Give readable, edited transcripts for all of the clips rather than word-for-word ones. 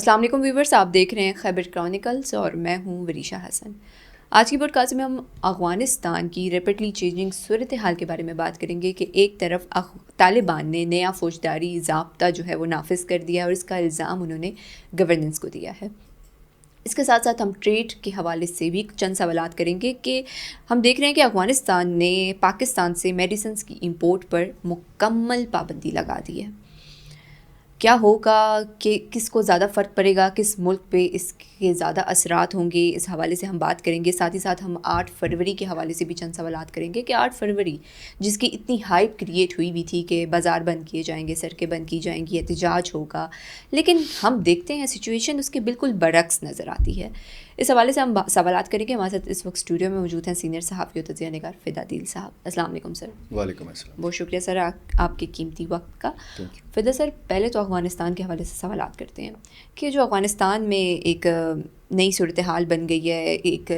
السلام علیکم ویورز، آپ دیکھ رہے ہیں خیبر کرونیکلز اور میں ہوں وریشا حسن۔ آج کی پوڈ کاسٹ میں ہم افغانستان کی ریپڈلی چینجنگ صورتحال کے بارے میں بات کریں گے کہ ایک طرف طالبان نے نیا فوجداری ضابطہ جو ہے وہ نافذ کر دیا اور اس کا الزام انہوں نے گورننس کو دیا ہے۔ اس کے ساتھ ساتھ ہم ٹریڈ کے حوالے سے بھی چند سوالات کریں گے کہ ہم دیکھ رہے ہیں کہ افغانستان نے پاکستان سے میڈیسنز کی امپورٹ پر مکمل پابندی لگا دی ہے۔ کیا ہوگا کہ کس کو زیادہ فرق پڑے گا، کس ملک پہ اس کے زیادہ اثرات ہوں گے، اس حوالے سے ہم بات کریں گے۔ ساتھ ہی ساتھ ہم 8 فروری کے حوالے سے بھی چند سوالات کریں گے کہ 8 فروری جس کی اتنی ہائپ کریٹ ہوئی تھی کہ بازار بند کیے جائیں گے، سڑکیں بند کی جائیں گی، احتجاج ہوگا، لیکن ہم دیکھتے ہیں سچویشن اس کے بالکل برعکس نظر آتی ہے۔ اس حوالے سے ہم سوالات کریں گے۔ ہمارے ساتھ اس وقت اسٹوڈیو میں موجود ہیں سینئر صحافی و تجزیہ نگار فدا دل صاحب۔ السلام علیکم سر۔ وعلیکم السلام۔ بہت شکریہ سر آپ کے قیمتی وقت کا۔ فدا سر، پہلے تو افغانستان کے حوالے سے سوالات کرتے ہیں کہ جو افغانستان میں ایک نئی صورتحال بن گئی ہے، ایک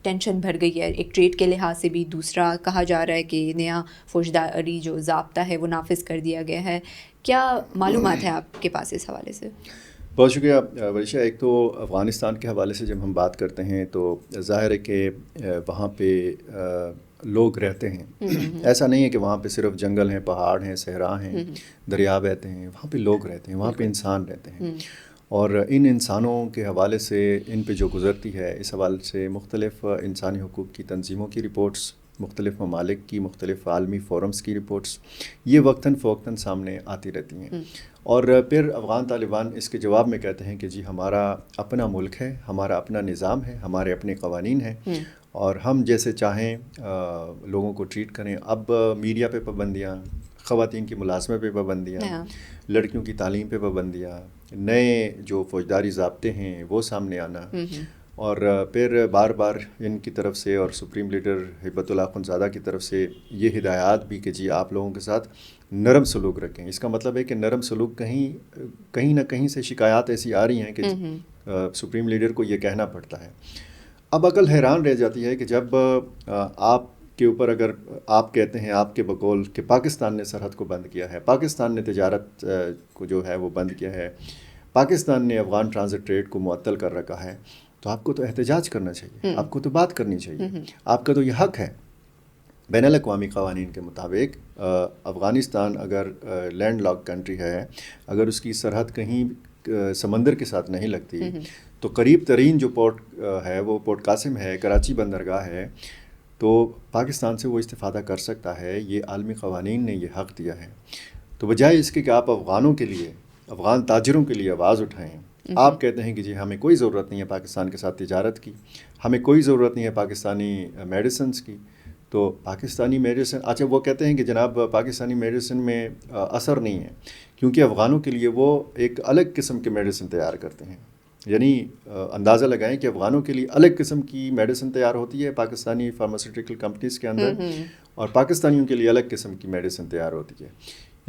ٹینشن بھر گئی ہے، ایک ٹریڈ کے لحاظ سے بھی، دوسرا کہا جا رہا ہے کہ نیا فوجداری جو ضابطہ ہے وہ نافذ کر دیا گیا ہے، کیا معلومات ہیں آپ کے پاس اس حوالے سے؟ بہت شکریہ ورشا۔ ایک تو افغانستان کے حوالے سے جب ہم بات کرتے ہیں تو ظاہر ہے کہ وہاں پہ لوگ رہتے ہیں۔ ایسا نہیں ہے کہ وہاں پہ صرف جنگل ہیں، پہاڑ ہیں، صحرا ہیں، دریا بہتے ہیں، وہاں پہ لوگ رہتے ہیں، وہاں پہ انسان رہتے ہیں، اور ان انسانوں کے حوالے سے ان پہ جو گزرتی ہے، اس حوالے سے مختلف انسانی حقوق کی تنظیموں کی رپورٹس، مختلف ممالک کی، مختلف عالمی فورمز کی رپورٹس یہ وقتاً فوقتاً سامنے آتی رہتی ہیں، اور پھر افغان طالبان اس کے جواب میں کہتے ہیں کہ جی ہمارا اپنا ملک ہے، ہمارا اپنا نظام ہے، ہمارے اپنے قوانین ہیں، اور ہم جیسے چاہیں لوگوں کو ٹریٹ کریں۔ اب میڈیا پہ پابندیاں، خواتین کی ملازمت پہ پابندیاں، لڑکیوں کی تعلیم پہ پابندیاں، نئے جو فوجداری ضابطے ہیں وہ سامنے آنا، اور پھر بار بار ان کی طرف سے اور سپریم لیڈر ہیبت اللہ اخندزادہ کی طرف سے یہ ہدایات بھی کہ جی آپ لوگوں کے ساتھ نرم سلوک رکھیں۔ اس کا مطلب ہے کہ نرم سلوک کہیں نہ کہیں سے شکایات ایسی آ رہی ہیں کہ سپریم لیڈر کو یہ کہنا پڑتا ہے۔ اب عقل حیران رہ جاتی ہے کہ جب آپ کے اوپر اگر آپ کہتے ہیں آپ کے بقول کہ پاکستان نے سرحد کو بند کیا ہے، پاکستان نے تجارت کو جو ہے وہ بند کیا ہے، پاکستان نے افغان ٹرانزٹ ٹریڈ کو معطل کر رکھا ہے، تو آپ کو تو احتجاج کرنا چاہیے، آپ کو تو بات کرنی چاہیے، آپ کا تو یہ حق ہے۔ بین الاقوامی قوانین کے مطابق افغانستان اگر لینڈ لاک کنٹری ہے، اگر اس کی سرحد کہیں سمندر کے ساتھ نہیں لگتی تو قریب ترین جو پورٹ ہے وہ پورٹ قاسم ہے، کراچی بندرگاہ ہے، تو پاکستان سے وہ استفادہ کر سکتا ہے۔ یہ عالمی قوانین نے یہ حق دیا ہے۔ تو بجائے اس کے کہ آپ افغانوں کے لیے، افغان تاجروں کے لیے آواز اٹھائیں، آپ کہتے ہیں کہ جی ہمیں کوئی ضرورت نہیں ہے پاکستان کے ساتھ تجارت کی، ہمیں کوئی ضرورت نہیں ہے پاکستانی میڈیسنز کی، تو پاکستانی میڈیسن، اچھا وہ کہتے ہیں کہ جناب پاکستانی میڈیسن میں اثر نہیں ہے کیونکہ افغانوں کے لیے وہ ایک الگ قسم کے میڈیسن تیار کرتے ہیں۔ یعنی اندازہ لگائیں کہ افغانوں کے لیے الگ قسم کی میڈیسن تیار ہوتی ہے پاکستانی فارماسیوٹیکل کمپنیز کے اندر، اور پاکستانیوں کے لیے الگ قسم کی میڈیسن تیار ہوتی ہے۔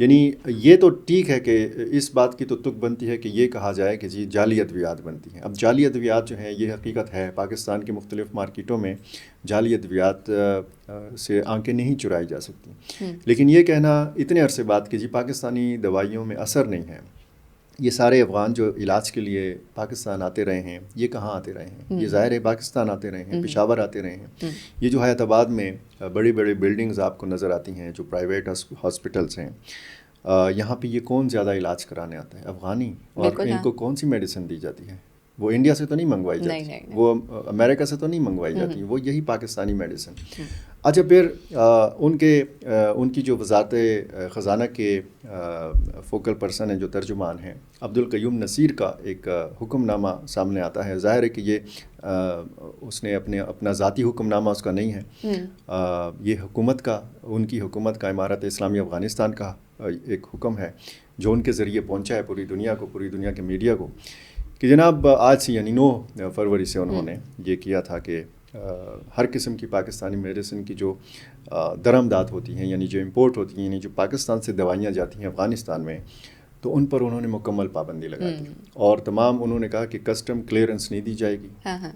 یعنی یہ تو ٹھیک ہے کہ اس بات کی تو تک بنتی ہے کہ یہ کہا جائے کہ جی جعلی ادویات بنتی ہیں۔ اب جعلی ادویات جو ہیں یہ حقیقت ہے، پاکستان کی مختلف مارکیٹوں میں جعلی ادویات سے آنکھیں نہیں چرائی جا سکتی، لیکن یہ کہنا اتنے عرصے بعد کہ جی پاکستانی دوائیوں میں اثر نہیں ہے، یہ سارے افغان جو علاج کے لیے پاکستان آتے رہے ہیں، یہ کہاں آتے رہے ہیں؟ یہ ظاہر ہے پاکستان آتے رہے ہیں، پشاور آتے رہے ہیں۔ یہ جو حیات آباد میں بڑی بڑی بلڈنگز آپ کو نظر آتی ہیں جو پرائیویٹ ہاسپٹلس ہیں، یہاں پہ یہ کون زیادہ علاج کرانے آتا ہے؟ افغانی۔ اور ان کو کون سی میڈیسن دی جاتی ہے؟ وہ انڈیا سے تو نہیں منگوائی جاتی، وہ امریکہ سے تو نہیں منگوائی جاتی، وہ یہی پاکستانی میڈیسن۔ اچھا پھر ان کی جو وزارت خزانہ کے فوکل پرسن ہیں، جو ترجمان ہیں، عبدالقیوم نصیر کا ایک حکم نامہ سامنے آتا ہے۔ ظاہر ہے کہ یہ اس نے اپنا ذاتی حکم نامہ اس کا نہیں ہے، یہ حکومت کا، ان کی حکومت کا، امارت اسلامی افغانستان کا ایک حکم ہے جو ان کے ذریعے پہنچا ہے پوری دنیا کو، پوری دنیا کے میڈیا کو، کہ جناب آج سے یعنی 9 فروری سے انہوں نے یہ کیا تھا کہ ہر قسم کی پاکستانی میڈیسن کی جو درآمدات ہوتی ہیں، یعنی جو امپورٹ ہوتی ہیں، یعنی جو پاکستان سے دوائیاں جاتی ہیں افغانستان میں، تو ان پر انہوں نے مکمل پابندی لگا دی، اور تمام انہوں نے کہا کہ کسٹم کلیئرنس نہیں دی جائے گی،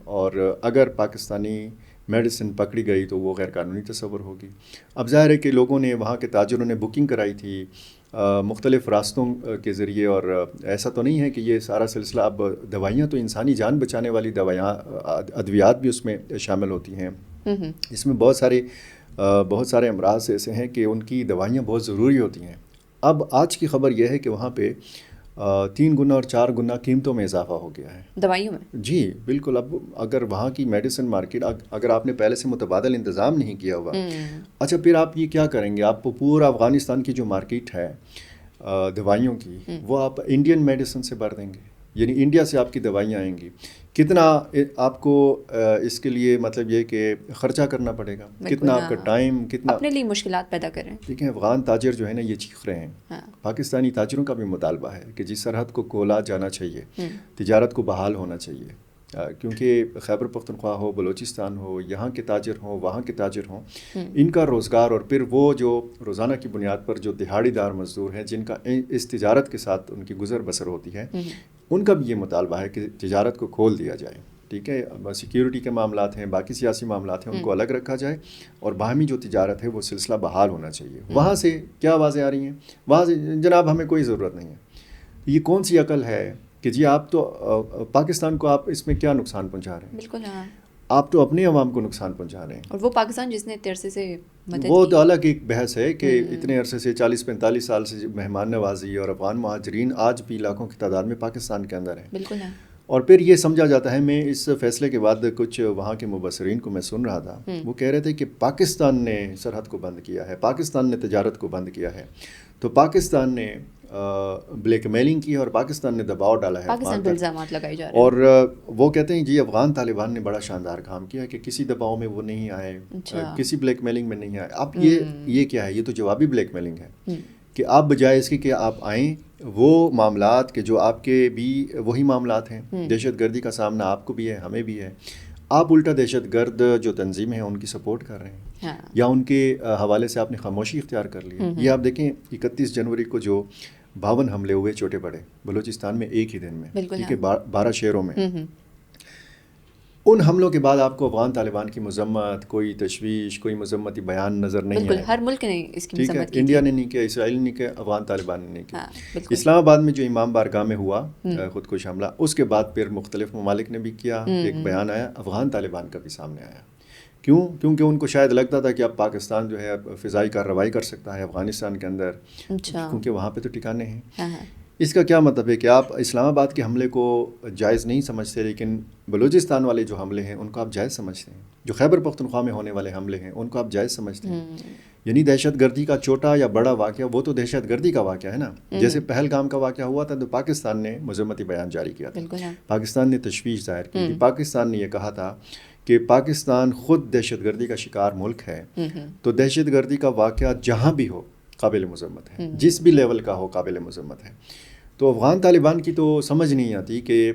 اور اگر پاکستانی میڈیسن پکڑی گئی تو وہ غیر قانونی تصور ہوگی۔ اب ظاہر ہے کہ لوگوں نے، وہاں کے تاجروں نے بکنگ کرائی تھی، مختلف راستوں کے ذریعے، اور ایسا تو نہیں ہے کہ یہ سارا سلسلہ اب دوائیاں تو انسانی جان بچانے والی دوائیاں، ادویات بھی اس میں شامل ہوتی ہیں. اس میں بہت سارے امراض ایسے ہیں کہ ان کی دوائیاں بہت ضروری ہوتی ہیں. اب آج کی خبر یہ ہے کہ وہاں پہ 3 گنا اور 4 گنا قیمتوں میں اضافہ ہو گیا ہے دوائیوں میں. جی بالکل. اب اگر وہاں کی میڈیسن مارکیٹ اگر آپ نے پہلے سے متبادل انتظام نہیں کیا ہوا، اچھا پھر آپ یہ کیا کریں گے؟ آپ پورا افغانستان کی جو مارکیٹ ہے دوائیوں کی، وہ آپ انڈین میڈیسن سے بھر دیں گے، یعنی انڈیا سے آپ کی دوائیاں آئیں گی. کتنا آپ کو اس کے لیے مطلب یہ کہ خرچہ کرنا پڑے گا، کتنا آپ کا ٹائم، کتنا اپنے لیے مشکلات پیدا کر رہے ہیں. دیکھیں افغان تاجر جو ہے نا یہ چیخ رہے ہیں. پاکستانی تاجروں کا بھی مطالبہ ہے کہ جس سرحد کو کھولا جانا چاہیے، تجارت کو بحال ہونا چاہیے، کیونکہ خیبر پختونخوا ہو، بلوچستان ہو، یہاں کے تاجر ہوں، وہاں کے تاجر ہوں، ان کا روزگار، اور پھر وہ جو روزانہ کی بنیاد پر جو دہاڑی دار مزدور ہیں جن کا اس تجارت کے ساتھ ان کی گزر بسر ہوتی ہے، ان کا بھی یہ مطالبہ ہے کہ تجارت کو کھول دیا جائے. ٹھیک ہے، سیکیورٹی کے معاملات ہیں، باقی سیاسی معاملات ہیں، ان کو الگ رکھا جائے، اور باہمی جو تجارت ہے وہ سلسلہ بحال ہونا چاہیے. وہاں سے کیا آوازیں آ رہی ہیں؟ وہاں سے جناب ہمیں کوئی ضرورت نہیں ہے. یہ کون سی عقل ہے کہ جی آپ تو پاکستان کو آپ اس میں کیا نقصان پہنچا رہے ہیں؟ بالکل آپ تو اپنے عوام کو نقصان پہنچا رہے ہیں. اور وہ پاکستان جس نے اتنے عرصے سے مدد وہ تو الگ ایک بحث ہے کہ اتنے عرصے سے 40-45 سال سے مہمان نوازی، اور افغان مہاجرین آج بھی لاکھوں کی تعداد میں پاکستان کے اندر ہیں. بالکل. اور پھر یہ سمجھا جاتا ہے، میں اس فیصلے کے بعد کچھ وہاں کے مبصرین کو میں سن رہا تھا، وہ کہہ رہے تھے کہ پاکستان نے سرحد کو بند کیا ہے، پاکستان نے تجارت کو بند کیا ہے، تو پاکستان نے بلیک میلنگ کی ہے، اور پاکستان نے دباؤ ڈالا ہے پاکستان پہ الزامات لگائے جا رہے ہیں. اور وہ کہتے ہیں جی افغان طالبان نے بڑا شاندار کام کیا کہ کسی دباؤ میں وہ نہیں آئے، کسی بلیک میلنگ میں نہیں آئے. اب یہ کیا ہے؟ یہ تو جوابی بلیک میلنگ ہے کہ آپ بجائے اس کے کہ آپ آئیں، وہ معاملات کہ جو آپ کے بھی وہی معاملات ہیں، دہشت گردی کا سامنا آپ کو بھی ہے، ہمیں بھی ہے، آپ الٹا دہشت گرد جو تنظیمیں ہیں ان کی سپورٹ کر رہے ہیں، یا ان کے حوالے سے آپ نے خاموشی اختیار کر لی ہے. یہ آپ دیکھیں 31 جنوری کو جو 52 حملے ہوئے چھوٹے بڑے بلوچستان میں ایک ہی دن میں، ٹھیک ہے، 12 شہروں میں. ان حملوں کے بعد آپ کو افغان طالبان کی مذمت، کوئی تشویش، کوئی مذمتی بیان نظر نہیں آئے. بالکل ہر ملک نے اس کی مذمت کی. انڈیا نے نہیں کیا، اسرائیل نے نہیں کیا، افغان طالبان نے نہیں کیا. اسلام آباد میں جو امام بارگاہ میں ہوا خودکش حملہ، اس کے بعد پھر مختلف ممالک نے بھی کیا، ایک بیان آیا، افغان طالبان کا بھی سامنے آیا. کیوں؟ کیونکہ ان کو شاید لگتا تھا کہ اب پاکستان جو ہے فضائی کارروائی کر سکتا ہے افغانستان کے اندر، کیونکہ وہاں پہ تو ٹھکانے ہیں. اس کا کیا مطلب ہے کہ آپ اسلام آباد کے حملے کو جائز نہیں سمجھتے، لیکن بلوچستان والے جو حملے ہیں ان کو آپ جائز سمجھتے ہیں، جو خیبر پختونخوا میں ہونے والے حملے ہیں ان کو آپ جائز سمجھتے ہیں. یعنی دہشت گردی کا چھوٹا یا بڑا واقعہ وہ تو دہشت گردی کا واقعہ ہے نا. جیسے پہلگام کا واقعہ ہوا تھا تو پاکستان نے مذمتی بیان جاری کیا تھا، پاکستان نے تشویش ظاہر کی تھی، پاکستان نے یہ کہا تھا کہ پاکستان خود دہشت گردی کا شکار ملک ہے، تو دہشت گردی کا واقعہ جہاں بھی ہو قابل مذمت ہے، جس بھی لیول کا ہو قابل مذمت ہے. تو افغان طالبان کی تو سمجھ نہیں آتی کہ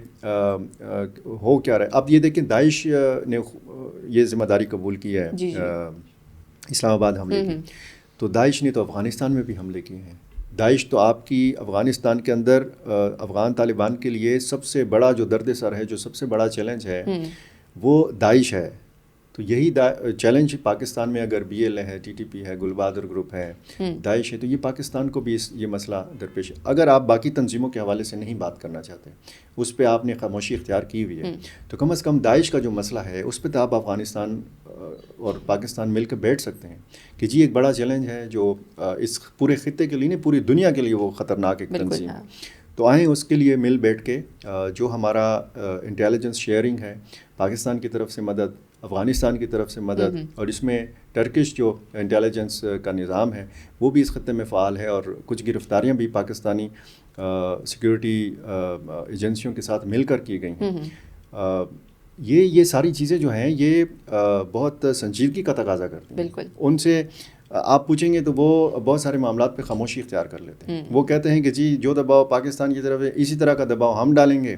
ہو کیا رہا ہے. اب یہ دیکھیں داعش نے یہ ذمہ داری قبول کی ہے اسلام آباد حملے کی، تو داعش نے تو افغانستان میں بھی حملے کیے ہیں. داعش تو آپ کی افغانستان کے اندر افغان طالبان کے لیے سب سے بڑا جو درد سر ہے، جو سب سے بڑا چیلنج ہے وہ داعش ہے. تو یہی چیلنج پاکستان میں اگر بی ایل ہے، ٹی ٹی پی ہے، گل بہادر گروپ ہے، داعش ہے، تو یہ پاکستان کو بھی یہ مسئلہ درپیش ہے. اگر آپ باقی تنظیموں کے حوالے سے نہیں بات کرنا چاہتے، اس پہ آپ نے خاموشی اختیار کی ہوئی ہے، تو کم از کم داعش کا جو مسئلہ ہے اس پہ تو آپ افغانستان اور پاکستان مل کے بیٹھ سکتے ہیں کہ جی ایک بڑا چیلنج ہے جو اس پورے خطے کے لیے نہیں پوری دنیا کے لیے وہ خطرناک ایک تنظیم ہے. تو آئیں اس کے لیے مل بیٹھ کے جو ہمارا انٹیلیجنس شیئرنگ ہے، پاکستان کی طرف سے مدد، افغانستان کی طرف سے مدد، اور اس میں ٹرکش جو انٹیلیجنس کا نظام ہے وہ بھی اس خطے میں فعال ہے، اور کچھ گرفتاریاں بھی پاکستانی سیکیورٹی ایجنسیوں کے ساتھ مل کر کی گئی ہیں. یہ ساری چیزیں جو ہیں یہ بہت سنجیدگی کا تقاضا کرتی ہیں. بالکل. ان سے آپ پوچھیں گے تو وہ بہت سارے معاملات پہ خاموشی اختیار کر لیتے ہیں. وہ کہتے ہیں کہ جی جو دباؤ پاکستان کی طرف ہے اسی طرح کا دباؤ ہم ڈالیں گے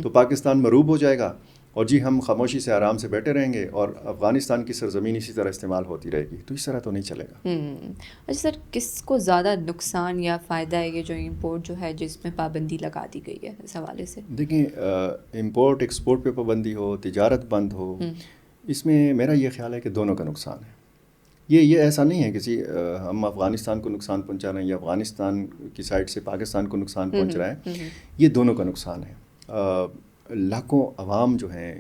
تو پاکستان مروب ہو جائے گا، اور جی ہم خاموشی سے آرام سے بیٹھے رہیں گے اور افغانستان کی سرزمین اسی طرح استعمال ہوتی رہے گی. تو اس طرح تو نہیں چلے گا. اچھا سر، کس کو زیادہ نقصان یا فائدہ ہے یہ جو امپورٹ جو ہے جس میں پابندی لگا دی گئی ہے اس حوالے سے؟ دیکھیں امپورٹ ایکسپورٹ پہ پابندی ہو، تجارت بند ہو، اس میں میرا یہ خیال ہے کہ دونوں کا نقصان ہے. یہ ایسا نہیں ہے کسی ہم افغانستان کو نقصان پہنچا رہے ہیں یا افغانستان کی سائڈ سے پاکستان کو نقصان پہنچ رہا ہے. یہ دونوں کا نقصان ہے. لاکھوں عوام جو ہیں,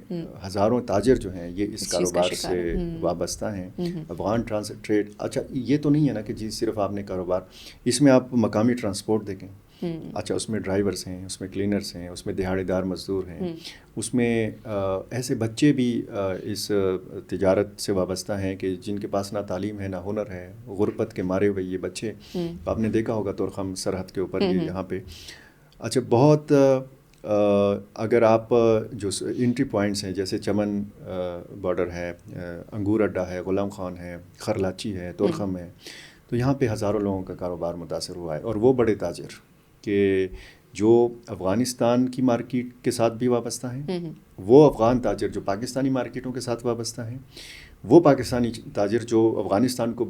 ہزاروں تاجر جو ہیں, یہ اس کاروبار سے وابستہ ہیں. افغان ٹریڈ, اچھا یہ تو نہیں ہے نا کہ جی صرف آپ نے کاروبار, اس میں آپ مقامی ٹرانسپورٹ دیکھیں. اچھا اس میں ڈرائیورس ہیں, اس میں کلینرس ہیں, اس میں دہاڑی دار مزدور ہیں, اس میں ایسے بچے بھی اس تجارت سے وابستہ ہیں کہ جن کے پاس نہ تعلیم ہے نہ ہنر ہے, غربت کے مارے ہوئے یہ بچے. آپ نے دیکھا ہوگا تورخم سرحد کے اوپر یہاں پہ. اچھا بہت اگر آپ جو انٹری پوائنٹس ہیں جیسے چمن بارڈر ہے, انگور اڈا ہے, غلام خان ہے, خرلاچی ہے, تورخم ہے, تو یہاں پہ ہزاروں لوگوں کا کاروبار متاثر ہوا ہے. اور وہ بڑے تاجر کہ جو افغانستان کی مارکیٹ کے ساتھ بھی وابستہ ہیں, وہ افغان تاجر جو پاکستانی مارکیٹوں کے ساتھ وابستہ ہیں, وہ پاکستانی تاجر جو افغانستان کو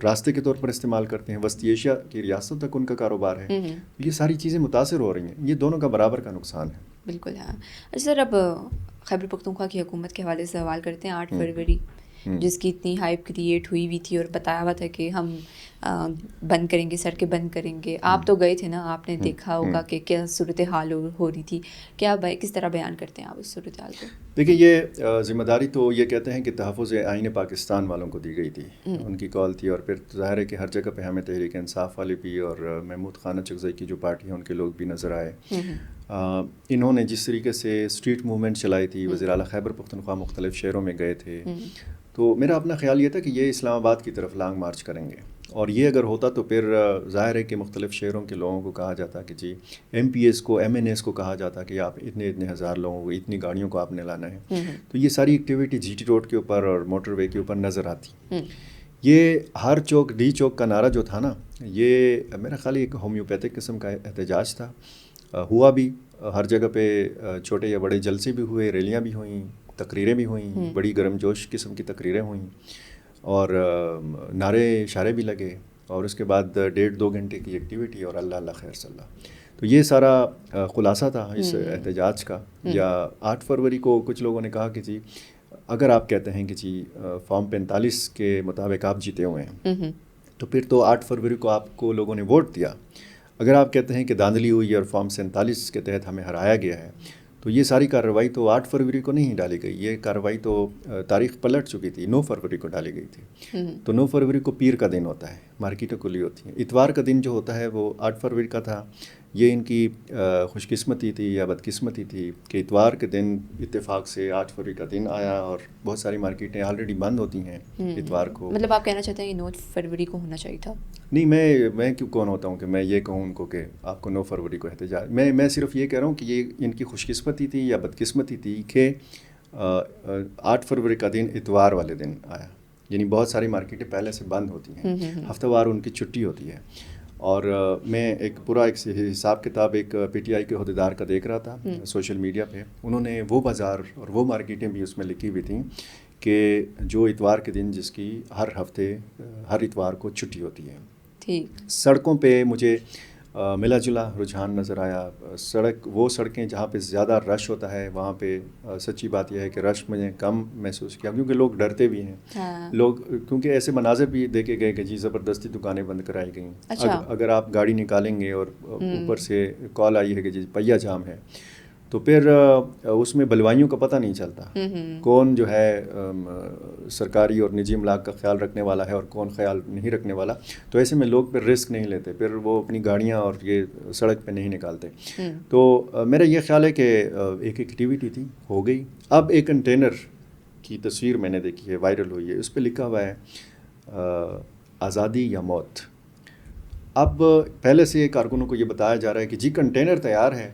راستے کے طور پر استعمال کرتے ہیں, وسطی ایشیا کی ریاستوں تک ان کا کاروبار ہے. یہ ساری چیزیں متاثر ہو رہی ہیں. یہ دونوں کا برابر کا نقصان ہے. بالکل. ہاں سر, اب خیبر پختونخوا کی حکومت کے حوالے سے سوال کرتے ہیں. 8 فروری جس کی اتنی ہائپ کریٹ ہوئی تھی اور بتایا ہوا تھا کہ ہم بند کریں گے, سڑکیں بند کریں گے. آپ تو گئے تھے نا, آپ نے دیکھا ہوگا کہ کیا صورتحال ہو رہی تھی. کیا کس طرح بیان کرتے ہیں آپ اس صورتحال کو؟ دیکھیں, یہ ذمہ داری تو یہ کہتے ہیں کہ تحفظ آئین پاکستان والوں کو دی گئی تھی, ان کی کال تھی. اور پھر ظاہر ہے کہ ہر جگہ پہ ہمیں تحریک انصاف والے بھی اور محمود خان اچکزئی کی جو پارٹی ہے ان کے لوگ بھی نظر آئے. انہوں نے جس طریقے سے اسٹریٹ موومنٹ چلائی تھی, وزیر اعلیٰ خیبر پختونخوا مختلف شہروں میں گئے تھے, تو میرا اپنا خیال یہ تھا کہ یہ اسلام آباد کی طرف لانگ مارچ کریں گے. اور یہ اگر ہوتا تو پھر ظاہر ہے کہ مختلف شہروں کے لوگوں کو کہا جاتا کہ جی ایم پی ایس کو, ایم این ایس کو کہا جاتا کہ آپ اتنے ہزار لوگوں کو, اتنی گاڑیوں کو آپ نے لانا ہے. تو یہ ساری ایکٹیویٹی جی ٹی روڈ کے اوپر اور موٹر وے کے اوپر نظر آتی. یہ ہر چوک ڈی چوک کا نعرہ جو تھا نا, یہ میرا خیال ایک ہومیوپیتھک قسم کا احتجاج تھا. ہوا بھی, ہر جگہ پہ چھوٹے یا بڑے جلسے بھی ہوئے, ریلیاں بھی ہوئیں, تقریریں بھی ہوئیں, بڑی گرم جوش قسم کی تقریریں ہوئیں, اور نعرے اشارے بھی لگے, اور اس کے بعد 1.5-2 گھنٹے کی ایکٹیویٹی, اور اللہ اللہ خیر صلی اللہ. تو یہ سارا خلاصہ تھا اس احتجاج کا. یا 8 فروری کو کچھ لوگوں نے کہا کہ جی اگر آپ کہتے ہیں کہ جی فارم 45 کے مطابق آپ جیتے ہوئے ہیں, تو پھر تو 8 فروری کو آپ کو لوگوں نے ووٹ دیا. اگر آپ کہتے ہیں کہ دھاندلی ہوئی اور فارم 47 کے تحت ہمیں ہرایا گیا ہے, تو یہ ساری کارروائی تو 8 فروری کو نہیں ڈالی گئی. یہ کارروائی تو تاریخ پلٹ چکی تھی, 9 فروری کو ڈالی گئی تھی. تو 9 فروری کو پیر کا دن ہوتا ہے, مارکیٹیں کھلی ہوتی ہیں. اتوار کا دن جو ہوتا ہے وہ 8 فروری کا تھا. یہ ان کی خوش قسمتی تھی یا بدقسمتی تھی کہ اتوار کے دن اتفاق سے 8 فروری کا دن آیا, اور بہت ساری مارکیٹیں آلریڈی بند ہوتی ہیں اتوار کو. مطلب آپ کہنا چاہتے ہیں کہ 9 فروری کو ہونا چاہیے تھا؟ نہیں, میں کیوں کون ہوتا ہوں کہ میں یہ کہوں ان کو کہ آپ کو 9 فروری کو احتجاج. میں صرف یہ کہہ رہا ہوں کہ یہ ان کی خوش قسمتی تھی یا بدقسمتی تھی کہ 8 فروری کا دن اتوار والے دن آیا. یعنی بہت ساری مارکیٹیں پہلے سے بند ہوتی ہیں, ہفتہ وار ان کی چھٹی ہوتی ہے. اور میں ایک پورا ایک حساب کتاب ایک پی ٹی آئی کے عہدیدار کا دیکھ رہا تھا سوشل میڈیا پہ. انہوں نے وہ بازار اور وہ مارکیٹیں بھی اس میں لکھی ہوئی تھیں کہ جو اتوار کے دن جس کی ہر ہفتے ہر اتوار کو چھٹی ہوتی ہے. سڑکوں پہ مجھے ملا جلا رجحان نظر آیا. وہ سڑکیں جہاں پہ زیادہ رش ہوتا ہے وہاں پہ سچی بات یہ ہے کہ رش مجھے کم محسوس کیا, کیونکہ لوگ ڈرتے بھی ہیں. لوگ کیونکہ ایسے مناظر بھی دیکھے گئے کہ جی زبردستی دکانیں بند کرائی گئیں. اگر آپ گاڑی نکالیں گے اور اوپر سے کال آئی ہے کہ جی پہیا جام ہے, تو پھر اس میں بلوائیوں کا پتہ نہیں چلتا کون جو ہے سرکاری اور نجی املاک کا خیال رکھنے والا ہے اور کون خیال نہیں رکھنے والا. تو ایسے میں لوگ پھر رسک نہیں لیتے, پھر وہ اپنی گاڑیاں اور یہ سڑک پہ نہیں نکالتے. تو میرا یہ خیال ہے کہ ایک ایکٹیویٹی تھی, ہو گئی. اب ایک کنٹینر کی تصویر میں نے دیکھی ہے, وائرل ہوئی ہے, اس پہ لکھا ہوا ہے آزادی یا موت. اب پہلے سے کارکنوں کو یہ بتایا جا رہا ہے کہ جی کنٹینر تیار ہے,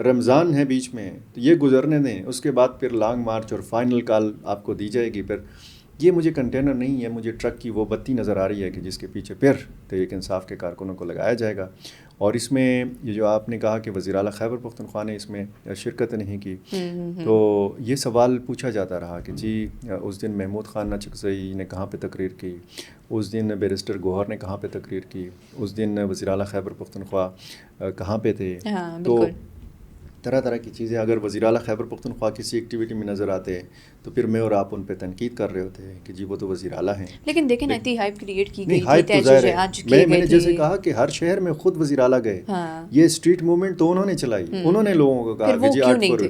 رمضان ہے بیچ میں, تو یہ گزرنے دیں, اس کے بعد پھر لانگ مارچ اور فائنل کال آپ کو دی جائے گی. پھر یہ مجھے کنٹینر نہیں ہے, مجھے ٹرک کی وہ بتی نظر آ رہی ہے کہ جس کے پیچھے پھر تحریک انصاف کے کارکنوں کو لگایا جائے گا. اور اس میں یہ جو آپ نے کہا کہ وزیر اعلیٰ خیبر پختونخوا نے اس میں شرکت نہیں کی, تو یہ سوال پوچھا جاتا رہا کہ جی اس دن محمود خان اچکزئی نے کہاں پہ تقریر کی, اس دن بیرسٹر گوہر نے کہاں پہ تقریر کی, اس دن وزیر اعلیٰ خیبر پختونخوا کہاں پہ تھے. طرح طرح کی چیزیں. اگر وزیر اعلیٰ خیبر پختونخوا کسی ایکٹیویٹی میں نظر آتے تو پھر میں اور آپ ان پہ تنقید کر رہے ہوتے ہیں کہ جی وہ تو وزیر اعلیٰ ہیں. لیکن دیکھیں اتنی ہائپ کریٹ کی گئی ہائپ تو ظاہر ہے. میں نے جیسے کہا کہ ہر شہر میں خود وزیر اعلیٰ گئے. یہ اسٹریٹ موومنٹ تو انہوں نے چلائی, انہوں نے لوگوں کو کہا کہ جی 8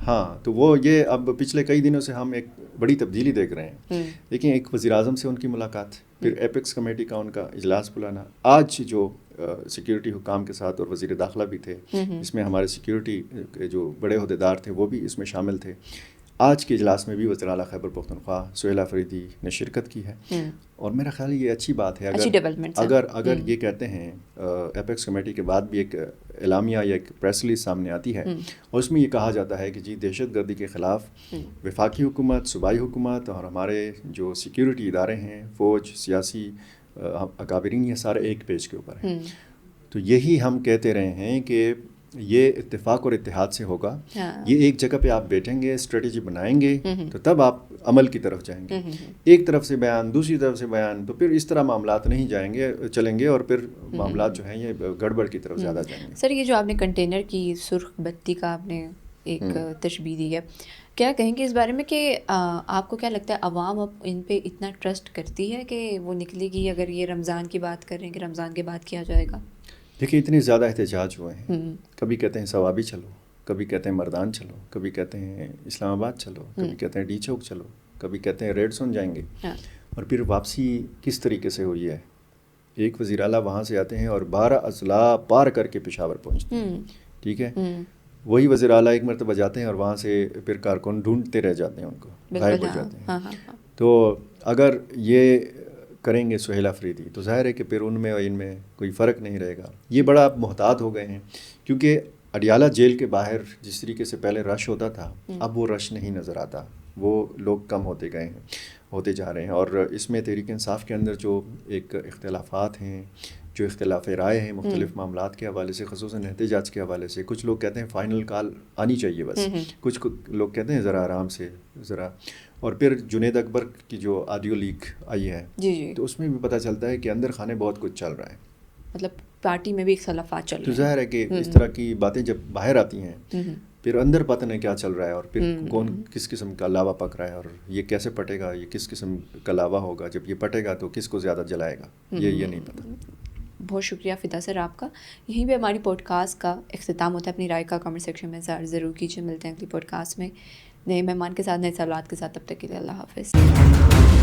ہاں. تو وہ یہ اب پچھلے کئی دنوں سے ہم ایک بڑی تبدیلی دیکھ رہے ہیں. لیکن ایک وزیر اعظم سے ان کی ملاقات, پھر ایپیکس کمیٹی کا ان کا اجلاس بلانا, آج جو سیکیورٹی حکام کے ساتھ اور وزیر داخلہ بھی تھے, اس میں ہمارے سیکیورٹی کے جو بڑے عہدیدار تھے وہ بھی اس میں شامل تھے. آج کے اجلاس میں بھی وزیر اعلیٰ خیبر پختونخوا سہیل آفریدی نے شرکت کی ہے, اور میرا خیال یہ اچھی بات ہے. اگر یہ کہتے ہیں ایپیکس کمیٹی کے بعد بھی ایک اعلامیہ یا ایک پریس ریلیز سامنے آتی ہے اور اس میں یہ کہا جاتا ہے کہ جی دہشت گردی کے خلاف وفاقی حکومت, صوبائی حکومت اور ہمارے جو سیکیورٹی ادارے ہیں, فوج, سیاسی اکابرین, یہ سارے ایک پیج کے اوپر ہیں. تو یہی ہم کہتے رہے ہیں کہ یہ اتفاق اور اتحاد سے ہوگا. یہ ایک جگہ پہ آپ بیٹھیں گے, اسٹریٹجی بنائیں گے, تو تب آپ عمل کی طرف جائیں گے. ایک طرف سے بیان, دوسری طرف سے بیان, تو پھر اس طرح معاملات نہیں چلیں گے, اور پھر معاملات جو ہیں یہ گڑبڑ کی طرف زیادہ جائیں گے. سر یہ جو آپ نے کنٹینر کی سرخ بتی کا آپ نے ایک تشبیہ دی ہے, کیا کہیں گے اس بارے میں کہ آپ کو کیا لگتا ہے عوام اب ان پہ اتنا ٹرسٹ کرتی ہے کہ وہ نکلے گی؟ اگر یہ رمضان کی بات کر رہے ہیں کہ رمضان کے بعد کیا جائے گا. دیکھیے اتنے زیادہ احتجاج ہوئے ہیں, کبھی کہتے ہیں ثوابی چلو, کبھی کہتے ہیں مردان چلو, کبھی کہتے ہیں اسلام آباد چلو, کبھی کہتے ہیں ڈی چوک چلو, کبھی کہتے ہیں ریڈ زون جائیں گے. اور پھر واپسی کس طریقے سے ہوئی ہے. ایک وزیر اعلیٰ وہاں سے آتے ہیں اور 12 اضلاع پار کر کے پشاور پہنچتے ہیں, ٹھیک ہے. وہی وزیر اعلیٰ ایک مرتبہ جاتے ہیں اور وہاں سے پھر کارکن ڈھونڈتے رہ جاتے ہیں, ان کو غائب ہو جاتے ہیں. تو اگر یہ کریں گے سہیل آفریدی تو ظاہر ہے کہ پھر ان میں اور ان میں کوئی فرق نہیں رہے گا. یہ بڑا محتاط ہو گئے ہیں, کیونکہ اڈیالہ جیل کے باہر جس طریقے سے پہلے رش ہوتا تھا, اب وہ رش نہیں نظر آتا. وہ لوگ کم ہوتے گئے ہیں, ہوتے جا رہے ہیں. اور اس میں تحریک انصاف کے اندر جو ایک اختلافات ہیں, جو اختلاف رائے ہیں مختلف معاملات کے حوالے سے, خصوصاً احتجاج کے حوالے سے, کچھ لوگ کہتے ہیں فائنل کال آنی چاہیے بس, کچھ لوگ کہتے ہیں ذرا آرام سے ذرا. اور پھر جنید اکبر کی جو آڈیو لیک آئی ہے, تو اس میں بھی پتہ چلتا ہے کہ اندر خانے بہت کچھ چل رہا ہے, مطلب پارٹی میں بھی اختلافات چل رہے ہیں. تو ظاہر ہے کہ اس طرح کی باتیں جب باہر آتی ہیں, پھر اندر پتہ نہیں کیا چل رہا ہے, اور پھر کون کس قسم کا لاوا پک رہا ہے, اور یہ کیسے پٹے گا, یہ کس قسم کا لاوا ہوگا, جب یہ پٹے گا تو کس کو زیادہ جلائے گا, یہ نہیں پتہ. بہت شکریہ فدا سر آپ کا. یہیں پہ ہماری پوڈ کاسٹ کا اختتام ہوتا ہے. اپنی رائے کا کمنٹ سیکشن میں ضرور کیجیے. ملتے ہیں اگلی پوڈ کاسٹ میں نئے مہمان کے ساتھ, نئے سوالات کے ساتھ. تب تک کے لیے اللہ حافظ.